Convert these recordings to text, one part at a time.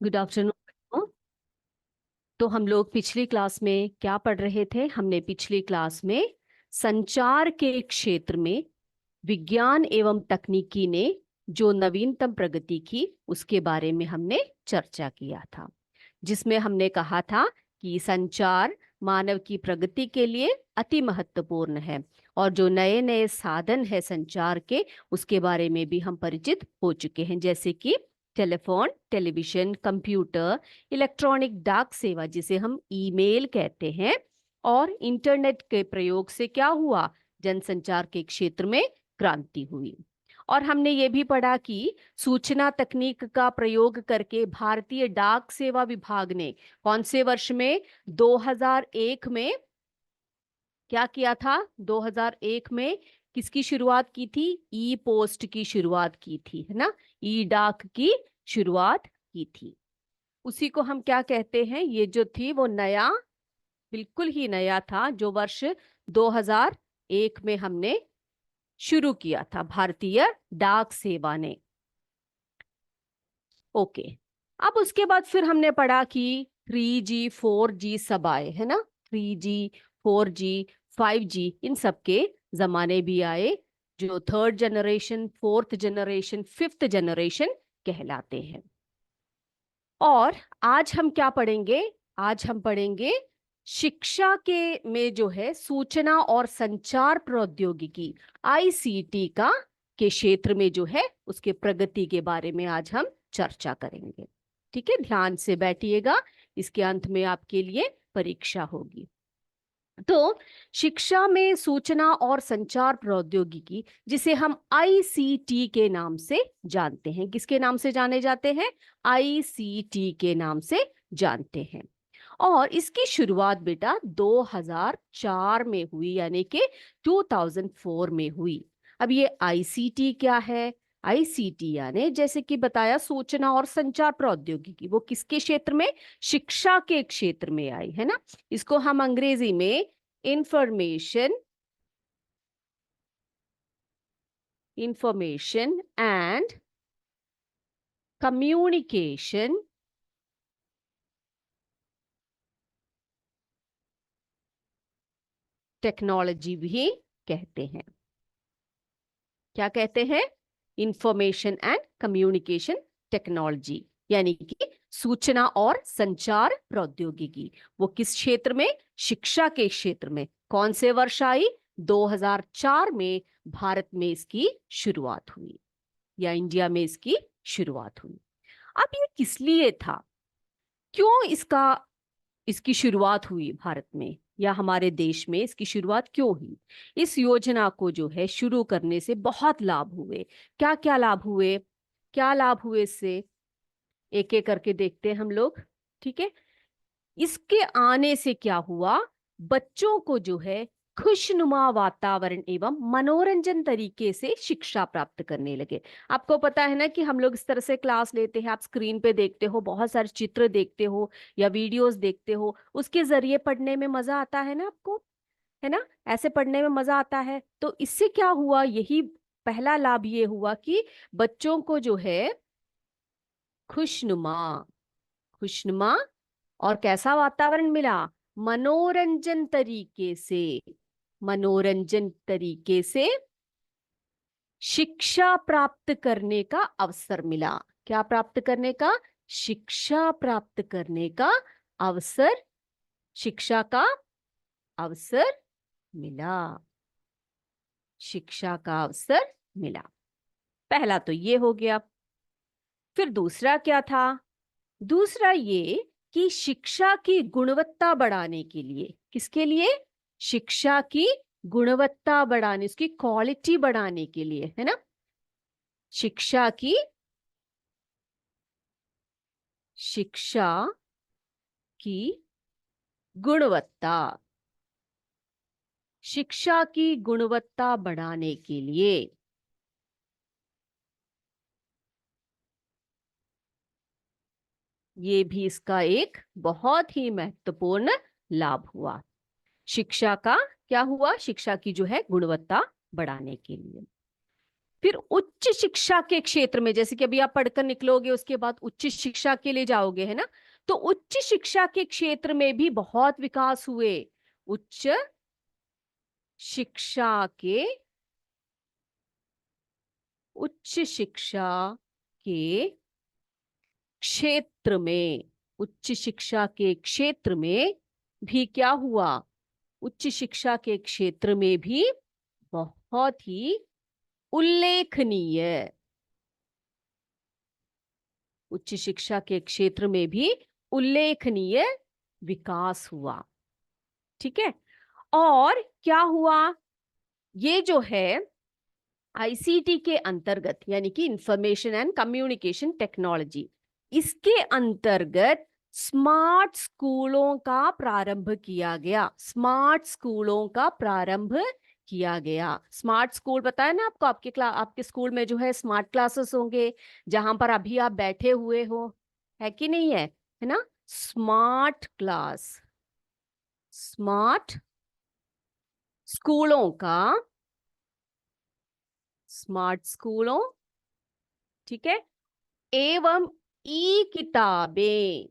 Good afternoon. तो हम लोग पिछली क्लास में क्या पढ़ रहे थे? हमने पिछली क्लास में संचार के क्षेत्र में विज्ञान एवं तकनीकी ने जो नवीनतम प्रगति की उसके बारे में हमने चर्चा किया था, जिसमें हमने कहा था कि संचार मानव की प्रगति के लिए अति महत्वपूर्ण है और जो नए नए साधन है संचार के उसके बारे में भी हम परिचित हो चुके हैं, जैसे कि टेलीफोन, टेलीविजन, कंप्यूटर, इलेक्ट्रॉनिक डाक सेवा जिसे हम ईमेल कहते हैं, और इंटरनेट के प्रयोग से क्या हुआ, जनसंचार के क्षेत्र में क्रांति हुई। और हमने ये भी पढ़ा कि सूचना तकनीक का प्रयोग करके भारतीय डाक सेवा विभाग ने कौन से वर्ष में, 2001 में क्या किया था? 2001 में किसकी शुरुआत की थी? ई पोस्ट की शुरुआत की थी, है ना। ई डाक की शुरुआत की थी। उसी को हम क्या कहते हैं? ये जो थी वो नया, बिल्कुल ही नया था, जो वर्ष 2001 में हमने शुरू किया था भारतीय डाक सेवा ने। ओके। अब उसके बाद फिर हमने पढ़ा कि 3G 4G सब आए, है ना। 3G 4G 5G इन सब के जमाने भी आए, जो third generation, fourth generation, fifth generation कहलाते हैं। और आज हम क्या पढ़ेंगे? आज हम पढ़ेंगे शिक्षा के में जो है सूचना और संचार प्रौद्योगिकी, ICT का के क्षेत्र में जो है उसके प्रगति के बारे में आज हम चर्चा करेंगे। ठीक है, ध्यान से बैठिएगा, इसके अंत में आपके लिए परीक्षा होगी। तो शिक्षा में सूचना और संचार प्रौद्योगिकी, जिसे हम ICT के नाम से जानते हैं, किसके नाम से जाने जाते हैं? ICT के नाम से जानते हैं। और इसकी शुरुआत बेटा 2004 में हुई, यानी कि 2004 में हुई। अब ये ICT क्या है? ICT यानी जैसे कि बताया सूचना और संचार प्रौद्योगिकी, वो किसके क्षेत्र में? शिक्षा के क्षेत्र में आई, है ना। इसको हम अंग्रेजी में इंफॉर्मेशन एंड कम्युनिकेशन टेक्नोलॉजी भी कहते हैं। क्या कहते हैं? इंफॉर्मेशन एंड कम्युनिकेशन टेक्नोलॉजी, यानी कि सूचना और संचार प्रौद्योगिकी। वो किस क्षेत्र में? शिक्षा के क्षेत्र में। कौन से वर्ष आई? 2004 में भारत में इसकी शुरुआत हुई, या इंडिया में इसकी शुरुआत हुई। अब ये किस लिए था? क्यों इसकी शुरुआत हुई भारत में या हमारे देश में? इसकी शुरुआत क्यों हुई? इस योजना को जो है शुरू करने से बहुत लाभ हुए। क्या क्या लाभ हुए? क्या लाभ हुए इससे? एक एक करके देखते हैं हम लोग। ठीक है, इसके आने से क्या हुआ? बच्चों को जो है खुशनुमा वातावरण एवं मनोरंजन तरीके से शिक्षा प्राप्त करने लगे। आपको पता है ना कि हम लोग इस तरह से क्लास लेते हैं, आप स्क्रीन पे देखते हो, बहुत सारे चित्र देखते हो या वीडियोस देखते हो, उसके जरिए पढ़ने में मजा आता है ना आपको, है ना। ऐसे पढ़ने में मजा आता है। तो इससे क्या हुआ? यही पहला लाभ ये हुआ कि बच्चों को जो है खुशनुमा खुशनुमा और कैसा वातावरण मिला? मनोरंजन तरीके से, मनोरंजन तरीके से शिक्षा प्राप्त करने का अवसर मिला। क्या प्राप्त करने का? शिक्षा प्राप्त करने का अवसर, शिक्षा का अवसर मिला, शिक्षा का अवसर मिला। पहला तो ये हो गया। फिर दूसरा क्या था? दूसरा ये कि शिक्षा की गुणवत्ता बढ़ाने के लिए, किसके लिए? शिक्षा की गुणवत्ता बढ़ाने, उसकी क्वालिटी बढ़ाने के लिए, है ना। शिक्षा की शिक्षा की गुणवत्ता, शिक्षा की गुणवत्ता बढ़ाने के लिए ये भी इसका एक बहुत ही महत्वपूर्ण लाभ हुआ। शिक्षा का क्या हुआ? शिक्षा की जो है गुणवत्ता बढ़ाने के लिए। फिर उच्च शिक्षा के क्षेत्र में, जैसे कि अभी आप पढ़कर निकलोगे उसके बाद उच्च शिक्षा के लिए जाओगे, है ना, तो उच्च शिक्षा के क्षेत्र में भी बहुत विकास हुए। उच्च शिक्षा के उच्च शिक्षा के क्षेत्र में, उच्च शिक्षा के क्षेत्र में भी क्या हुआ? उच्च शिक्षा के क्षेत्र में भी बहुत ही उल्लेखनीय, उच्च शिक्षा के क्षेत्र में भी उल्लेखनीय विकास हुआ। ठीक है। और क्या हुआ? ये जो है आईसीटी के अंतर्गत, यानी कि इंफॉर्मेशन एंड कम्युनिकेशन टेक्नोलॉजी, इसके अंतर्गत स्मार्ट स्कूलों का प्रारंभ किया गया। स्मार्ट स्कूलों का प्रारंभ किया गया। स्मार्ट स्कूल बताया ना आपको, आपके स्कूल में जो है स्मार्ट क्लासेस होंगे, जहां पर अभी आप बैठे हुए हो, है कि नहीं है ना? स्मार्ट क्लास, स्मार्ट स्कूलों का, स्मार्ट स्कूलों, ठीक है, एवं ई किताबें,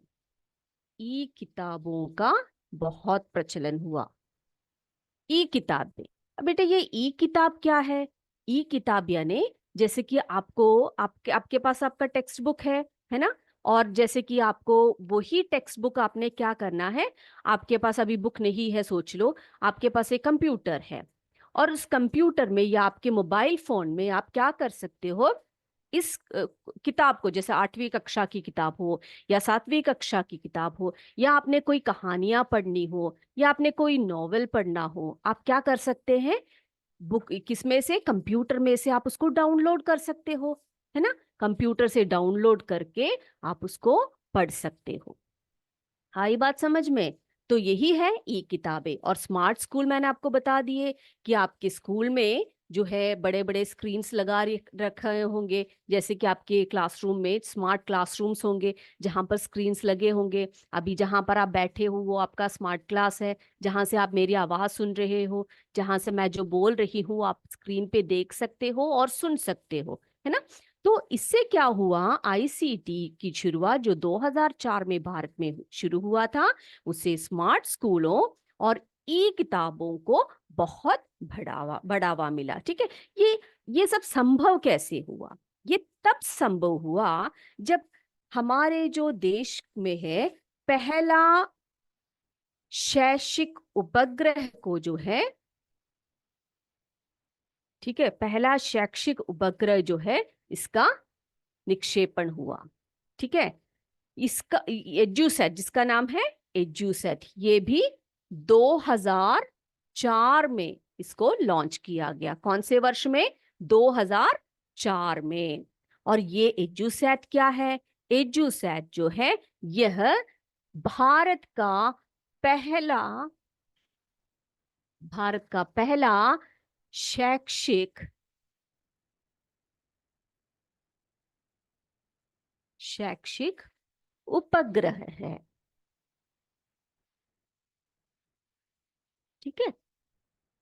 ई किताबों का बहुत प्रचलन हुआ। ई किताबें, अब बेटा ये ई किताब क्या है? ई किताब यानी जैसे कि आपको, आपके पास आपका टेक्स्ट बुक है ना, और जैसे कि आपको वही टेक्स्ट बुक आपने क्या करना है, आपके पास अभी बुक नहीं है, सोच लो आपके पास एक कंप्यूटर है, और उस कंप्यूटर में या आपके मोबाइल फोन में आप क्या कर सकते हो, इस किताब को, जैसे 8वीं कक्षा की किताब हो या 7वीं कक्षा की किताब हो, या आपने कोई कहानियां पढ़नी हो या आपने कोई नॉवेल पढ़ना हो, आप क्या कर सकते हैं, बुक किसमें से, कंप्यूटर में से आप उसको डाउनलोड कर सकते हो, है ना, कंप्यूटर से डाउनलोड करके आप उसको पढ़ सकते हो। आई बात समझ में? तो यही है ई किताबें। और स्मार्ट स्कूल मैंने आपको बता दिए कि आपके स्कूल में जो है बड़े बड़े स्क्रीन्स लगा रखे होंगे, जैसे कि आपके क्लासरूम में स्मार्ट क्लासरूम्स होंगे जहां पर स्क्रीन्स लगे होंगे। अभी जहां पर आप बैठे हो वो आपका स्मार्ट क्लास है, जहां से आप मेरी आवाज सुन रहे हो, जहां से मैं जो बोल रही हूँ आप स्क्रीन पे देख सकते हो और सुन सकते हो, है ना। तो इससे क्या हुआ, आईसीटी की शुरुआत जो 2004 में भारत में शुरू हुआ था, उससे स्मार्ट स्कूलों और ई किताबों को बहुत बढ़ावा बढ़ावा मिला। ठीक है। ये सब संभव कैसे हुआ? ये तब संभव हुआ जब हमारे जो देश में है पहला शैक्षिक उपग्रह को जो है, ठीक है, पहला शैक्षिक उपग्रह जो है इसका निक्षेपण हुआ। ठीक है। इसका एड्यूसेट, जिसका नाम है एड्यूसेट, ये भी 2004 में इसको लॉन्च किया गया। कौन से वर्ष में? 2004 में। और ये एड्यूसेट क्या है? एड्यूसेट जो है यह भारत का पहला, भारत का पहला शैक्षिक शैक्षिक उपग्रह है। ठीक है।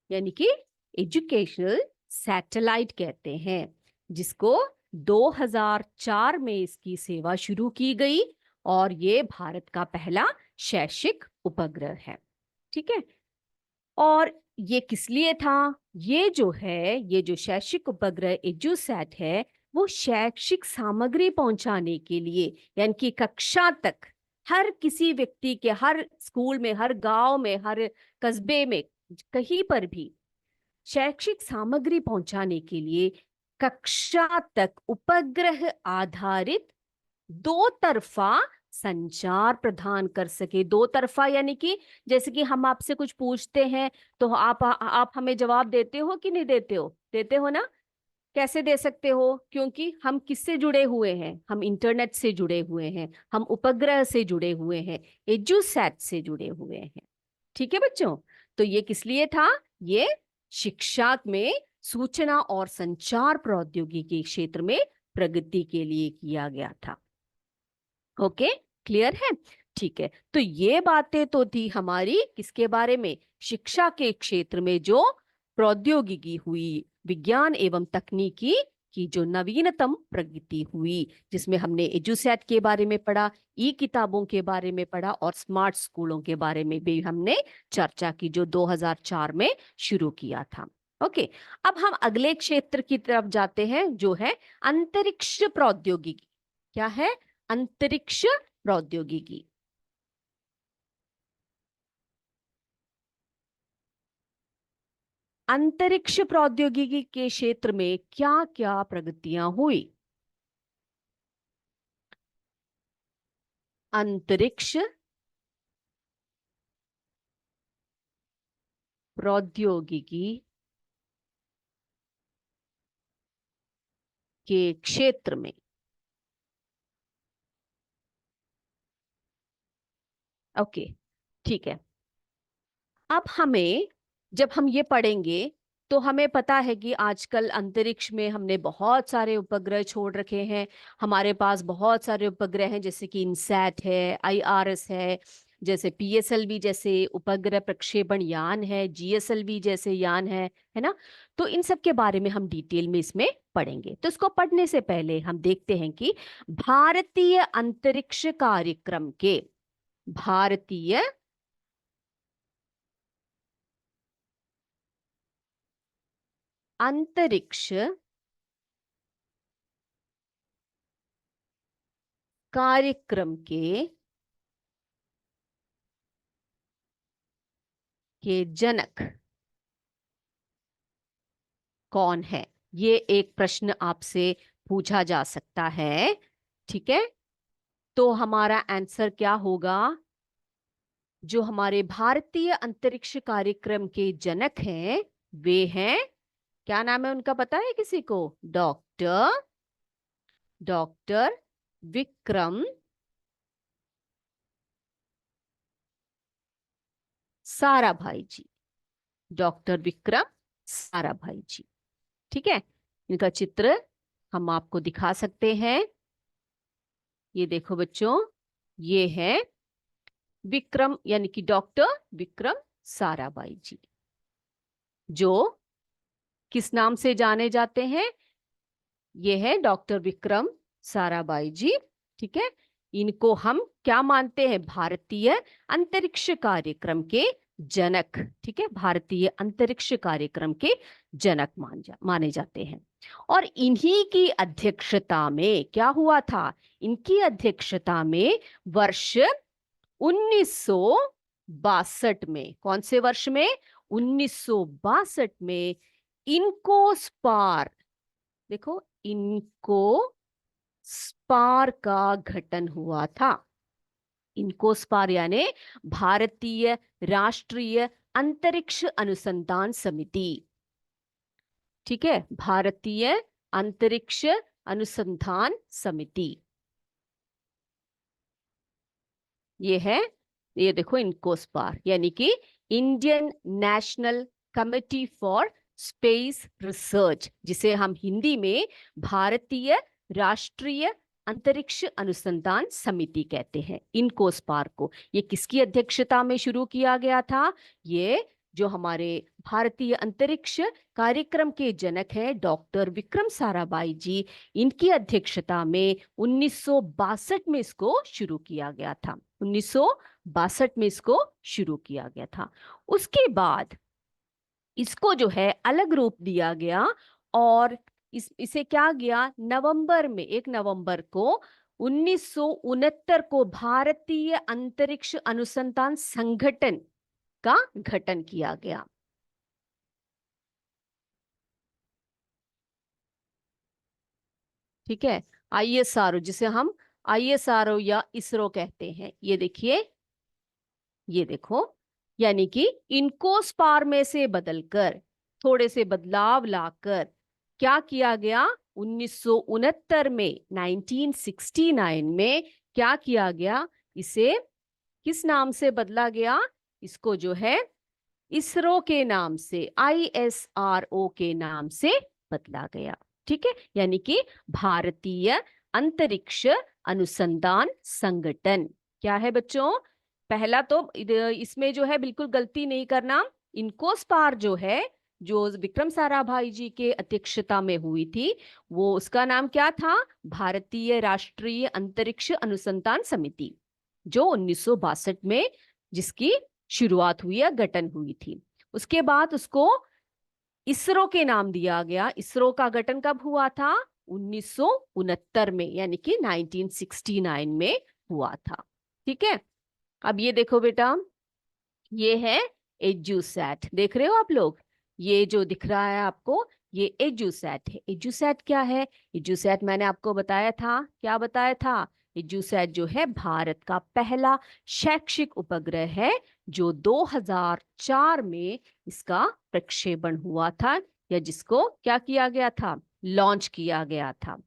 यानी कि एजुकेशनल सैटेलाइट कहते हैं, जिसको 2004 में इसकी सेवा शुरू की गई, और ये भारत का पहला शैक्षिक उपग्रह है। ठीक है। और ये किस लिए था? ये जो है, ये जो शैक्षिक उपग्रह एजुसैट है, वो शैक्षिक सामग्री पहुंचाने के लिए, यानी कि कक्षा तक हर किसी व्यक्ति के, हर स्कूल में, हर गांव में, हर कस्बे में, कहीं पर भी शैक्षिक सामग्री पहुंचाने के लिए कक्षा तक उपग्रह आधारित दो तरफा संचार प्रदान कर सके। दो तरफा यानी कि जैसे कि हम आपसे कुछ पूछते हैं तो आप हमें जवाब देते हो कि नहीं देते हो? देते हो ना। कैसे दे सकते हो? क्योंकि हम किससे जुड़े हुए हैं? हम इंटरनेट से जुड़े हुए हैं, हम उपग्रह से जुड़े हुए हैं, एजुसैट से जुड़े हुए हैं। ठीक है बच्चों। तो ये किस लिए था? ये शिक्षा में सूचना और संचार प्रौद्योगिकी क्षेत्र में प्रगति के लिए किया गया था। ओके, क्लियर है? ठीक है। तो ये बातें तो थी हमारी किसके बारे में? शिक्षा के क्षेत्र में जो प्रौद्योगिकी हुई, विज्ञान एवं तकनीकी की जो नवीनतम प्रगति हुई, जिसमें हमने एजुसेट के बारे में पढ़ा, ई किताबों के बारे में पढ़ा और स्मार्ट स्कूलों के बारे में भी हमने चर्चा की, जो 2004 में शुरू किया था। ओके, अब हम अगले क्षेत्र की तरफ जाते हैं, जो है अंतरिक्ष प्रौद्योगिकी। क्या है? अंतरिक्ष प्रौद्योगिकी। अंतरिक्ष प्रौद्योगिकी के क्षेत्र में क्या क्या प्रगतियां हुई? अंतरिक्ष प्रौद्योगिकी के क्षेत्र में। ओके, ठीक है। अब हमें, जब हम ये पढ़ेंगे तो हमें पता है कि आजकल अंतरिक्ष में हमने बहुत सारे उपग्रह छोड़ रखे हैं। हमारे पास बहुत सारे उपग्रह हैं, जैसे कि इनसैट है, आईआरएस है, जैसे पीएसएलवी जैसे उपग्रह प्रक्षेपण यान है, जीएसएलवी जैसे यान है ना। तो इन सब के बारे में हम डिटेल में इसमें पढ़ेंगे। तो इसको पढ़ने से पहले हम देखते हैं कि भारतीय अंतरिक्ष कार्यक्रम के, भारतीय अंतरिक्ष कार्यक्रम के जनक कौन है? ये एक प्रश्न आपसे पूछा जा सकता है। ठीक है, तो हमारा आंसर क्या होगा? जो हमारे भारतीय अंतरिक्ष कार्यक्रम के जनक हैं, वे हैं, क्या नाम है उनका, पता है किसी को? डॉक्टर विक्रम साराभाई जी। डॉक्टर विक्रम साराभाई जी। ठीक है, इनका चित्र हम आपको दिखा सकते हैं। ये देखो बच्चों, ये है विक्रम, यानी कि डॉक्टर विक्रम साराभाई जी, जो किस नाम से जाने जाते हैं? ये है डॉक्टर विक्रम साराभाई जी। ठीक है, इनको हम क्या मानते हैं? भारतीय अंतरिक्ष कार्यक्रम के जनक। ठीक है, भारतीय अंतरिक्ष कार्यक्रम के जनक माने जाते हैं। और इन्हीं की अध्यक्षता में क्या हुआ था? इनकी अध्यक्षता में वर्ष 1962 में, कौन से वर्ष में? 1962 में इनको स्पार, देखो, इनको स्पार का गठन हुआ था। इनको स्पार यानी भारतीय राष्ट्रीय अंतरिक्ष अनुसंधान समिति। ठीक है, भारतीय अंतरिक्ष अनुसंधान समिति ये है। ये देखो, इनको स्पार यानी कि Indian national committee for space research, जिसे हम हिंदी में भारतीय राष्ट्रीय अंतरिक्ष अनुसंधान समिति कहते हैं। इनको स्पार को, ये किसकी अध्यक्षता में शुरू किया गया था? ये जो हमारे भारतीय अंतरिक्ष कार्यक्रम के जनक हैं, डॉक्टर विक्रम साराभाई जी, इनकी अध्यक्षता में 1962 में इसको शुरू किया गया था। 1962 में इसको शुरू किया गया था। उसके बाद इसको जो है अलग रूप दिया गया, और इसे क्या गया, नवंबर में, 1 नवंबर को 1969 को भारतीय अंतरिक्ष अनुसंधान संगठन का गठन किया गया। ठीक है, आईएसआरओ, जिसे हम आईएसआरओ या इसरो कहते हैं। ये देखिए, ये देखो, यानी कि इनको स्पार में से बदलकर, थोड़े से बदलाव लाकर क्या किया गया? 1969 में, 1969 में क्या किया गया? इसे किस नाम से बदला गया? इसको जो है इसरो के नाम से, आईएसआरओ के नाम से बदला गया। ठीक है, यानी कि भारतीय अंतरिक्ष अनुसंधान संगठन। क्या है बच्चों? पहला तो इसमें जो है बिल्कुल गलती नहीं करना, इनको स्पार जो है जो विक्रम साराभाई जी के अध्यक्षता में हुई थी, वो उसका नाम क्या था? भारतीय राष्ट्रीय अंतरिक्ष अनुसंधान समिति, जो 1962 में जिसकी शुरुआत हुई है, गठन हुई थी। उसके बाद उसको इसरो के नाम दिया गया। इसरो का गठन कब हुआ था? 1969 में, यानी कि 1969 में हुआ था। ठीक है, अब ये देखो बेटा, ये है एजुसैट। देख रहे हो आप लोग? ये जो दिख रहा है आपको, ये एजुसैट है। एजुसैट क्या है? एजुसैट मैंने आपको बताया था, क्या बताया था? एजुसैट जो है भारत का पहला शैक्षिक उपग्रह है, जो 2004 में इसका प्रक्षेपण हुआ था, या जिसको क्या किया गया था? लॉन्च किया गया था।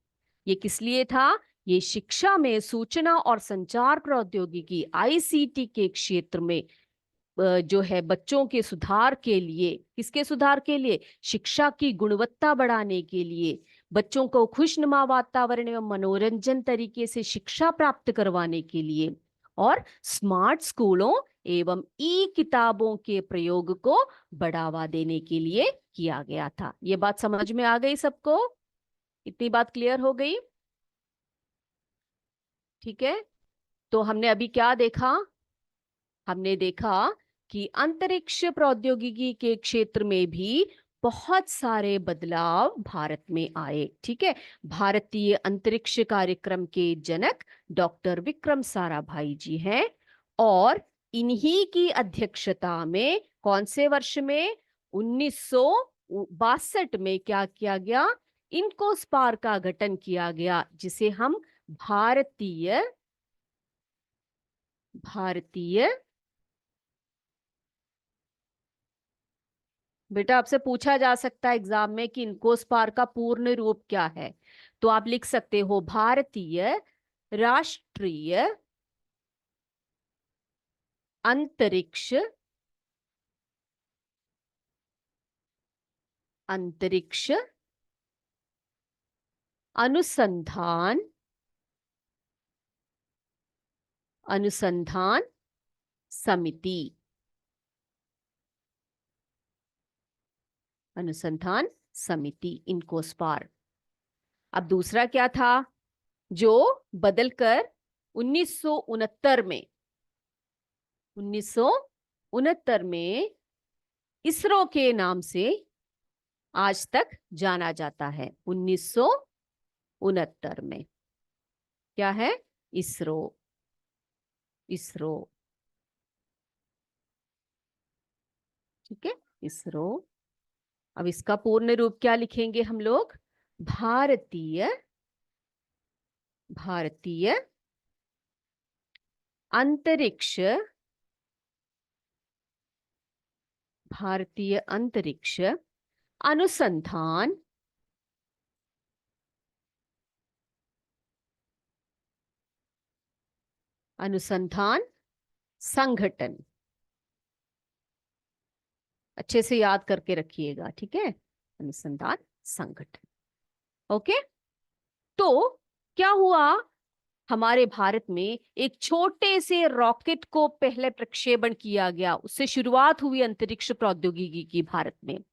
ये किस लिए था? ये शिक्षा में सूचना और संचार प्रौद्योगिकी आईसीटी के क्षेत्र में जो है बच्चों के सुधार के लिए, किसके सुधार के लिए? शिक्षा की गुणवत्ता बढ़ाने के लिए, बच्चों को खुशनुमा वातावरण एवं मनोरंजन तरीके से शिक्षा प्राप्त करवाने के लिए, और स्मार्ट स्कूलों एवं ई किताबों के प्रयोग को बढ़ावा देने के लिए किया गया था। ये बात समझ में आ गई सबको? इतनी बात क्लियर हो गई? ठीक है, तो हमने अभी क्या देखा? हमने देखा कि अंतरिक्ष प्रौद्योगिकी के क्षेत्र में भी बहुत सारे बदलाव भारत में आए। ठीक है, भारतीय अंतरिक्ष कार्यक्रम के जनक डॉक्टर विक्रम साराभाई जी हैं, और इन्हीं की अध्यक्षता में कौन से वर्ष में? 1962 में क्या किया गया? इनकोस्पार का गठन किया गया, जिसे हम भारतीय भारतीय बेटा, आपसे पूछा जा सकता है एग्जाम में कि इनकोस्पार का पूर्ण रूप क्या है, तो आप लिख सकते हो भारतीय राष्ट्रीय अंतरिक्ष अंतरिक्ष अनुसंधान अनुसंधान समिति। अनुसंधान समिति, इनकोस्पार। अब दूसरा क्या था, जो बदलकर 1969 में 1969 में इसरो के नाम से आज तक जाना जाता है। 1969 में क्या है? इसरो। इसरो, ठीक है, इसरो। अब इसका पूर्ण रूप क्या लिखेंगे हम लोग? भारतीय भारतीय अंतरिक्ष भारतीय अंतरिक्ष अनुसंधान अनुसंधान संगठन। अच्छे से याद करके रखिएगा, ठीक है? अनुसंधान संगठन। ओके, तो क्या हुआ? हमारे भारत में एक छोटे से रॉकेट को पहले प्रक्षेपण किया गया, उससे शुरुआत हुई अंतरिक्ष प्रौद्योगिकी की भारत में।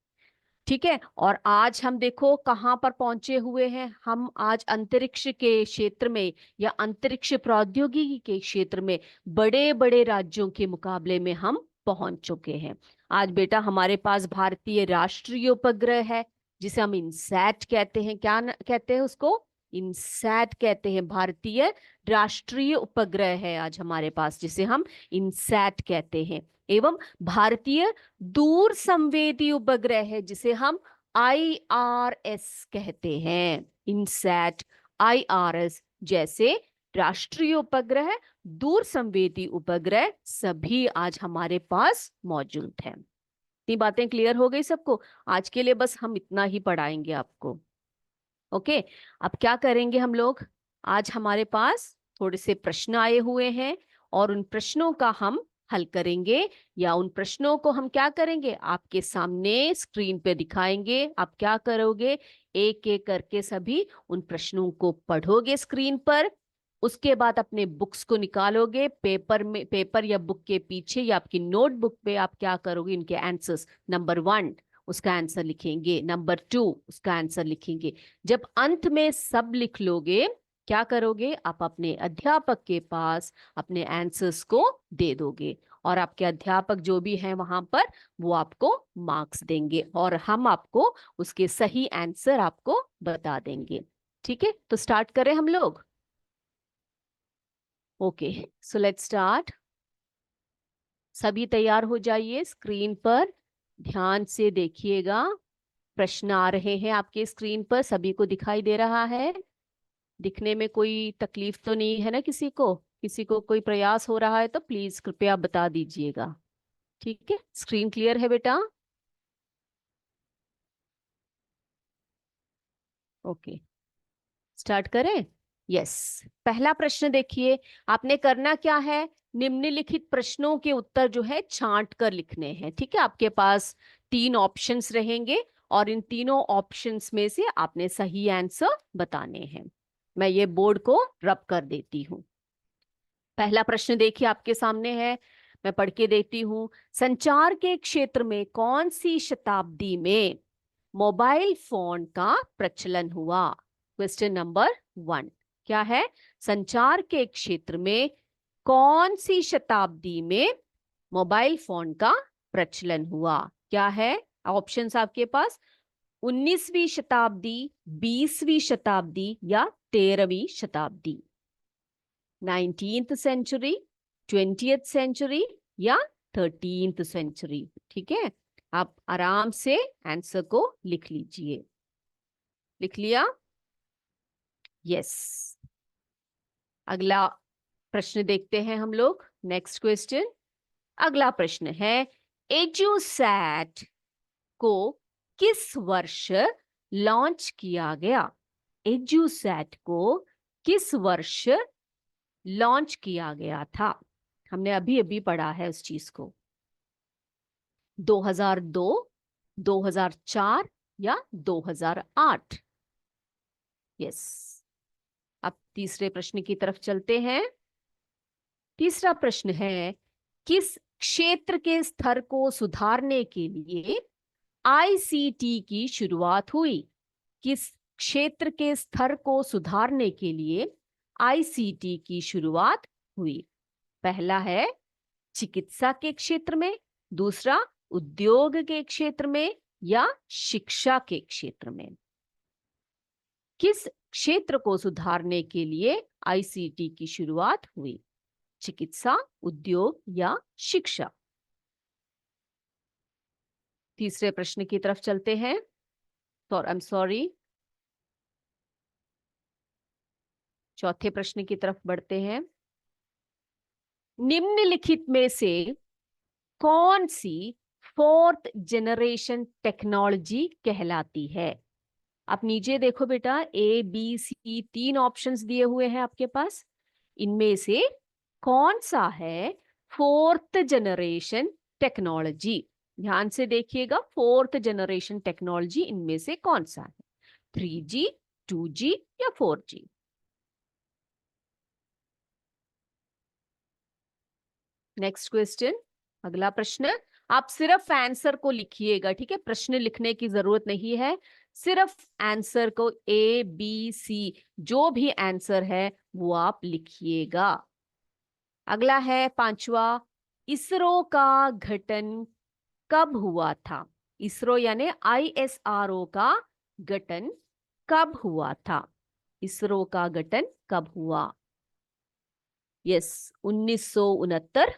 ठीक है, और आज हम देखो कहां पर पहुंचे हुए हैं। हम आज अंतरिक्ष के क्षेत्र में या अंतरिक्ष प्रौद्योगिकी के क्षेत्र में बड़े बड़े राज्यों के मुकाबले में हम पहुंच चुके हैं। आज बेटा हमारे पास भारतीय राष्ट्रीय उपग्रह है, जिसे हम इनसैट कहते हैं। क्या कहते हैं उसको? इनसैट कहते हैं। भारतीय राष्ट्रीय उपग्रह है आज हमारे पास, जिसे हम इनसैट कहते हैं। एवं भारतीय दूर संवेदी उपग्रह है, जिसे हम IRS कहते हैं। इनसैट, IRS जैसे राष्ट्रीय उपग्रह, दूर संवेदी उपग्रह सभी आज हमारे पास मौजूद हैं। इतनी बातें क्लियर हो गई सबको? आज के लिए बस हम इतना ही पढ़ाएंगे आपको। ओके, अब क्या करेंगे हम लोग? आज हमारे पास थोड़े से प्रश्न आए हुए हैं, और उन प्रश्नों का हम हल करेंगे, या उन प्रश्नों को हम क्या करेंगे, आपके सामने स्क्रीन पे दिखाएंगे। आप क्या करोगे? एक एक करके सभी उन प्रश्नों को पढ़ोगे स्क्रीन पर। उसके बाद अपने बुक्स को निकालोगे, पेपर या बुक के पीछे या आपकी नोटबुक पे आप क्या करोगे? इनके आंसर्स नंबर 1 उसका आंसर लिखेंगे। नंबर 2 उसका आंसर लिखेंगे। जब अंत में सब लिख लोगे, क्या करोगे, आप अपने अध्यापक के पास अपने आंसर्स को दे दोगे और आपके अध्यापक जो भी हैं वहां पर वो आपको मार्क्स देंगे और हम आपको उसके सही आंसर आपको बता देंगे। ठीक है, तो स्टार्ट करें हम लोग। Okay, so let's start. सभी तैयार हो जाइए, स्क्रीन पर ध्यान से देखिएगा। प्रश्न आ रहे हैं आपके स्क्रीन पर, सभी को दिखाई दे रहा है? दिखने में कोई तकलीफ तो नहीं है ना किसी को? किसी को कोई प्रयास हो रहा है तो प्लीज कृपया बता दीजिएगा। ठीक है, स्क्रीन क्लियर है बेटा? ओके, स्टार्ट करें। यस, पहला प्रश्न देखिए। आपने करना क्या है, निम्नलिखित प्रश्नों के उत्तर जो है छांट कर लिखने हैं। ठीक है, आपके पास 3 ऑप्शंस रहेंगे और इन तीनों ऑप्शंस में से आपने सही आंसर बताने हैं। मैं ये बोर्ड को रब कर देती हूँ। पहला प्रश्न देखिए आपके सामने है, मैं पढ़ के देती हूँ। संचार के क्षेत्र में कौन सी शताब्दी में मोबाइल फोन का प्रचलन हुआ? क्वेश्चन नंबर 1 क्या है, संचार के क्षेत्र में कौन सी शताब्दी में मोबाइल फोन का प्रचलन हुआ? क्या है ऑप्शंस आपके पास? 19वीं शताब्दी, 20वीं शताब्दी या 13वीं शताब्दी? 19th सेंचुरी, 20th सेंचुरी या 13th सेंचुरी? ठीक है, आप आराम से आंसर को लिख लीजिए। लिख लिया? यस। अगला प्रश्न देखते हैं हम लोग। Next question. अगला प्रश्न है, एजुसैट को किस वर्ष लॉन्च किया गया? एजुसैट को किस वर्ष लॉन्च किया गया था? हमने अभी अभी पढ़ा है उस चीज को। 2002, 2004 या 2008? यस। अब तीसरे प्रश्न की तरफ चलते हैं। तीसरा प्रश्न है, किस क्षेत्र के स्तर को सुधारने के लिए आईसीटी की शुरुआत हुई? किस क्षेत्र के स्तर को सुधारने के लिए आईसीटी की शुरुआत हुई? पहला है चिकित्सा के क्षेत्र में, दूसरा उद्योग के क्षेत्र में या शिक्षा के क्षेत्र में? किस क्षेत्र को सुधारने के लिए आईसीटी की शुरुआत हुई? चिकित्सा, उद्योग या शिक्षा? तीसरे प्रश्न की तरफ चलते हैं। आई एम सॉरी, चौथे प्रश्न की तरफ बढ़ते हैं। निम्नलिखित में से कौन सी 4th जनरेशन टेक्नोलॉजी कहलाती है? आप नीचे देखो बेटा, ए बी सी 3 ऑप्शंस दिए हुए हैं आपके पास। इनमें से कौन सा है 4th जनरेशन टेक्नोलॉजी? ध्यान से देखिएगा, 4th जनरेशन टेक्नोलॉजी इनमें से कौन सा है? 3G, 2G या 4G? Next question. अगला प्रश्न। आप सिर्फ आंसर को लिखिएगा, ठीक है, प्रश्न लिखने की जरूरत नहीं है। सिर्फ आंसर को ए बी सी जो भी आंसर है वो आप लिखिएगा। अगला है पांचवा, इसरो का गठन कब हुआ था? इसरो यानी आईएसआरओ का गठन कब हुआ था? इसरो का गठन कब हुआ? यस, 1969,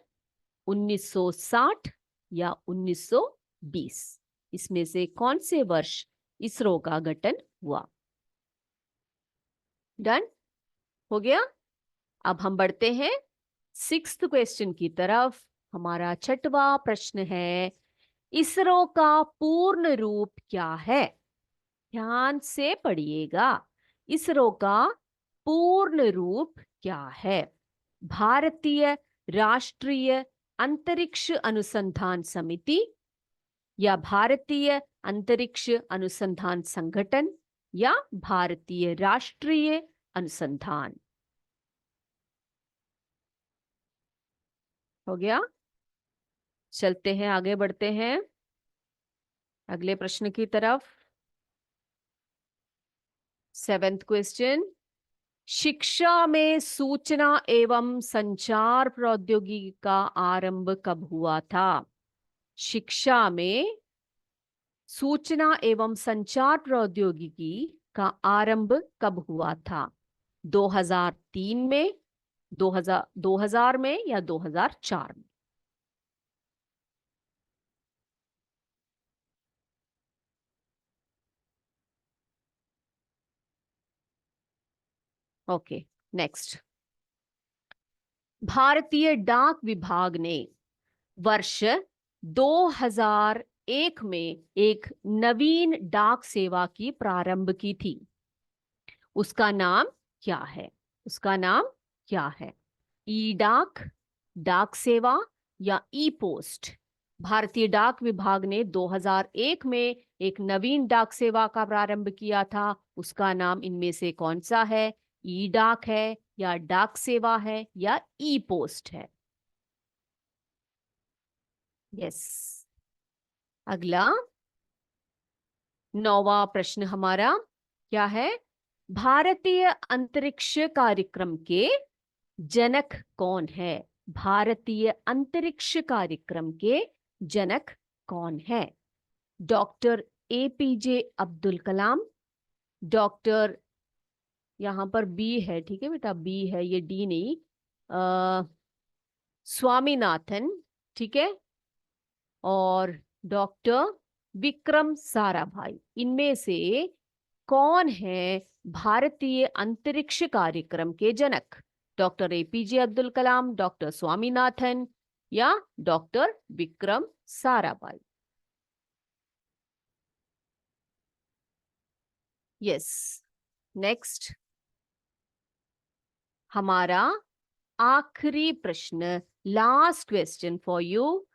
1960 या 1920? इसमें से कौन से वर्ष इसरो का गठन हुआ? डन हो गया। अब हम बढ़ते हैं 6th क्वेश्चन की तरफ। हमारा 6वां प्रश्न है, इसरो का पूर्ण रूप क्या है? ध्यान से पढ़िएगा। इसरो का पूर्ण रूप क्या है? भारतीय राष्ट्रीय अंतरिक्ष अनुसंधान समिति या भारतीय अंतरिक्ष अनुसंधान संगठन या भारतीय राष्ट्रीय अनुसंधान? हो गया। चलते हैं, आगे बढ़ते हैं। अगले प्रश्न की तरफ। 7th क्वेश्चन, शिक्षा में सूचना एवं संचार प्रौद्योगिकी का आरंभ कब हुआ था? शिक्षा में सूचना एवं संचार प्रौद्योगिकी का आरंभ कब हुआ था? 2003 में, 2000 में या 2004 में? Okay, next. भारतीय डाक विभाग ने वर्ष 2001 में एक नवीन डाक सेवा की प्रारंभ की थी। उसका नाम क्या है? उसका नाम क्या है? ई डाक, डाक सेवा या ई पोस्ट? भारतीय डाक विभाग ने 2001 में एक नवीन डाक सेवा का प्रारंभ किया था। उसका नाम इनमें से कौन सा है? ई डाक है या डाक सेवा है या ई पोस्ट है? यस। अगला 9वां प्रश्न हमारा क्या है? भारतीय अंतरिक्ष कार्यक्रम के जनक कौन है? भारतीय अंतरिक्ष कार्यक्रम के जनक कौन है? Doctor APJ Abdul Kalam, doctor, यहां पर बी है, ठीक है बेटा, बी है, ये डी नहीं, स्वामीनाथन, ठीक है, और डॉक्टर विक्रम साराभाई। इनमें से कौन है भारतीय अंतरिक्ष कार्यक्रम के जनक? Doctor APJ Abdul Kalam, doctor Swaminathan या doctor Vikram Sarabhai? Yes. Next हमारा आखिरी प्रश्न, last question for you.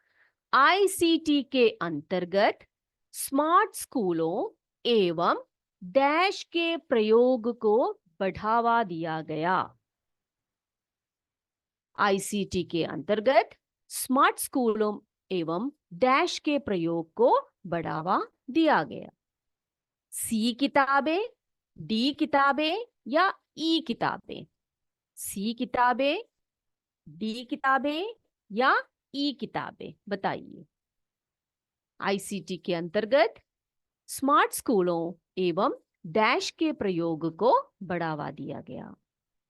ICT के अंतर्गत स्मार्ट स्कूलों एवं डैश के प्रयोग को बढ़ावा दिया गया। आईसीटी के अंतर्गत स्मार्ट स्कूलों एवं डैश के प्रयोग को बढ़ावा दिया गया। सी किताबें, डी किताबें या ई किताबें? सी किताबें, डी किताबें या ई किताबें? बताइए। आईसीटी के अंतर्गत स्मार्ट स्कूलों एवं डैश के प्रयोग को बढ़ावा दिया गया।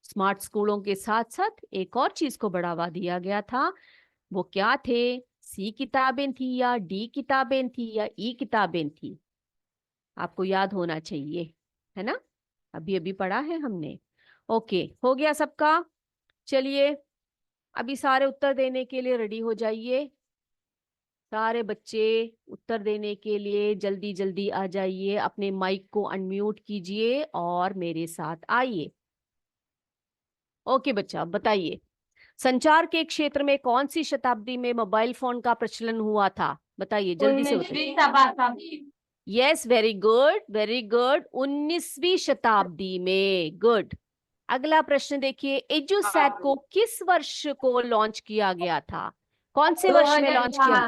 स्मार्ट स्कूलों के साथ साथ एक और चीज को बढ़ावा दिया गया था। वो क्या थे? सी किताबें थी या डी किताबें थी या ई किताबें थी? आपको याद होना चाहिए, है ना? अभी अभी पढ़ा है हमने। ओके, हो गया सबका? चलिए अभी सारे उत्तर देने के लिए रेडी हो जाइए। सारे बच्चे उत्तर देने के लिए जल्दी जल्दी आ जाइए। अपने माइक को अनम्यूट कीजिए और मेरे साथ आइए। ओके बच्चा, बताइए, संचार के क्षेत्र में कौन सी शताब्दी में मोबाइल फोन का प्रचलन हुआ था? बताइए जल्दी से बताइए। Yes, very good, very good, 19वीं शताब्दी में। गुड। अगला प्रश्न देखिए, एजुसैट को किस वर्ष को लॉन्च किया गया था? कौन से वर्ष में लॉन्च किया?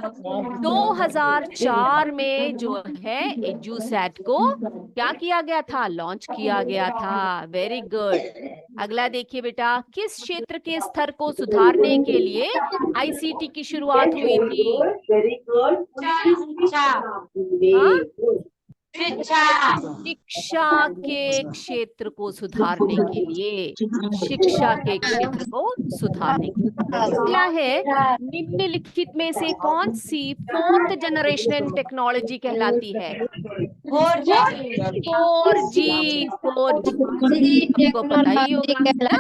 2004 में जो है एजुसैट को क्या किया गया था? लॉन्च किया गया था। Very good. अगला देखिए बेटा, किस क्षेत्र के स्तर को सुधारने के लिए आईसीटी की शुरुआत हुई थी? शिक्षा के क्षेत्र को सुधारने के लिए, शिक्षा के क्षेत्र को सुधारने के लिए। क्या है, निम्नलिखित में से कौन सी 4th जनरेशन टेक्नोलॉजी कहलाती है? 4G आपको पता ही होगा ना?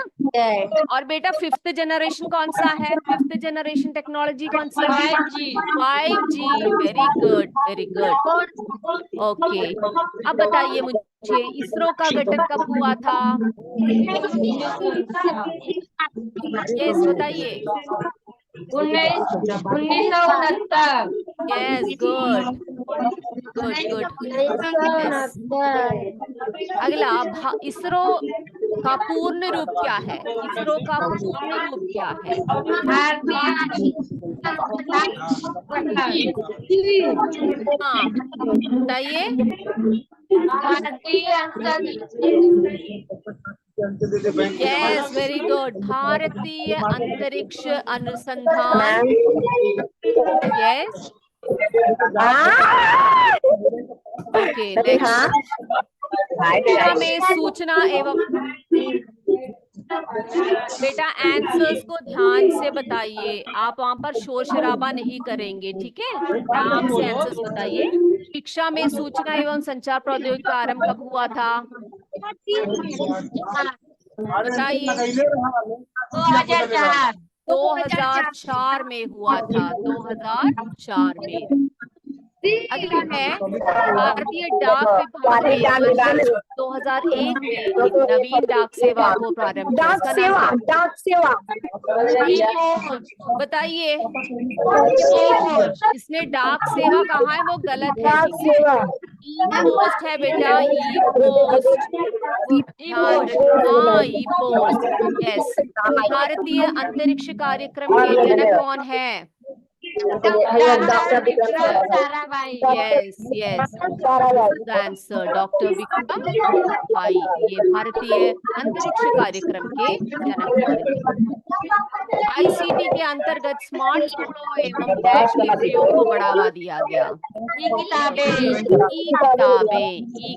और बेटा 5th जनरेशन कौन सा है? 5th जनरेशन टेक्नोलॉजी कौन सी है? 5G। Very good, very good. Okay, अब बताइए मुझे, इसरो का गठन कब हुआ था? यस, बताइए। 1969। Yes, good good good. अगला, इसरो का पूर्ण रूप क्या है? इसरो का पूर्ण रूप क्या है? हाँ बताइए। Yes, very good. भारतीय अंतरिक्ष अनुसंधान। Yes, okay. नेक्स्ट, शिक्षा में सूचना एवं, बेटा आंसर्स को ध्यान से बताइए, आप वहां पर शोर शराबा नहीं करेंगे, ठीक है? आराम से आंसर्स बताइए। शिक्षा में सूचना एवं संचार प्रौद्योगिकी का आरंभ कब हुआ था? बताइए। 2004। 2004 में हुआ था, 2004 में। अगला है, भारतीय डाक विभाग ने वर्ष 2001 में एक नवीन डाक सेवा को प्रारंभ किया। इसका नाम बताइए। इसने डाक सेवा कहा है वो गलत है, ठीक है? ई पोस्ट है बेटा, ई पोस्ट। हाँ, ई पोस्ट। यस। भारतीय अंतरिक्ष कार्यक्रम के जनक कौन है? Doctor Vikram Sarabhai. Yes yes, answer doctor Vikram Sarabhai, ये भारतीय अंतरिक्ष कार्यक्रम के जनक हुए। आईसीटी के अंतर्गत स्मार्ट स्कूलों एवं डैश के प्रयोग को बढ़ावा दिया गया। ई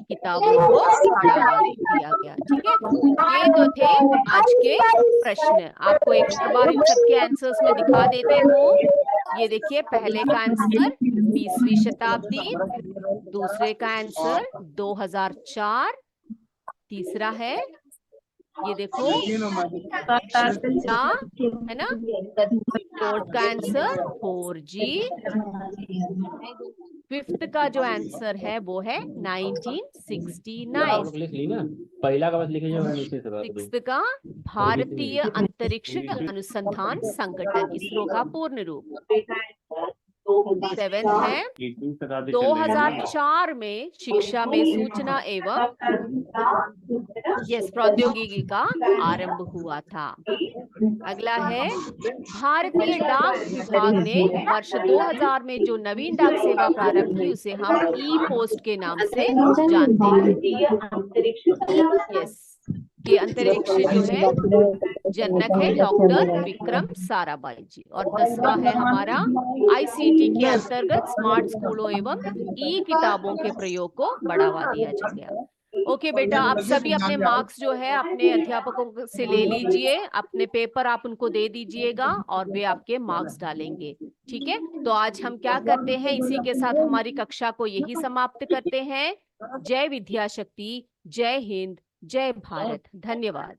किताबों को बढ़ावा दिया गया, ठीक है? ये तो थे आज के प्रश्न। आपको एक बार इन सबके आंसर्स में दिखा देते हूँ। ये देखिए, पहले का आंसर 20वीं शताब्दी, दूसरे का आंसर 2004, तीसरा है ये देखो शिक्षा, है ना? फोर्थ का आंसर 4G, फिफ्थ का जो आंसर है वो है 1969, लिख ली ना, पहला का बस लिखिए, सिक्स्थ का भारतीय अंतरिक्ष अनुसंधान संगठन, इसरो का पूर्ण रूप। सेवेंथ है 2004 में शिक्षा में सूचना एवं प्रौद्योगिकी का आरंभ हुआ था। अगला है, भारतीय डाक विभाग ने वर्ष 2000 में जो नवीन डाक सेवा प्रारंभ की उसे हम ई पोस्ट के नाम से जानते हैं। यस, ये अंतरिक्ष जो है जनक है डॉक्टर विक्रम साराभाई जी। और 10वां है हमारा, आईसीटी के अंतर्गत स्मार्ट स्कूलों एवं ई किताबों के प्रयोग को बढ़ावा दिया गया। ओके बेटा, आप सभी अपने मार्क्स जो है अपने अध्यापकों से ले लीजिए, अपने पेपर आप उनको दे दीजिएगा और वे आपके मार्क्स डालेंगे, ठीक है? तो आज हम क्या करते हैं, इसी के साथ हमारी कक्षा को यही समाप्त करते हैं। जय विद्या शक्ति, जय हिंद, जय भारत, धन्यवाद।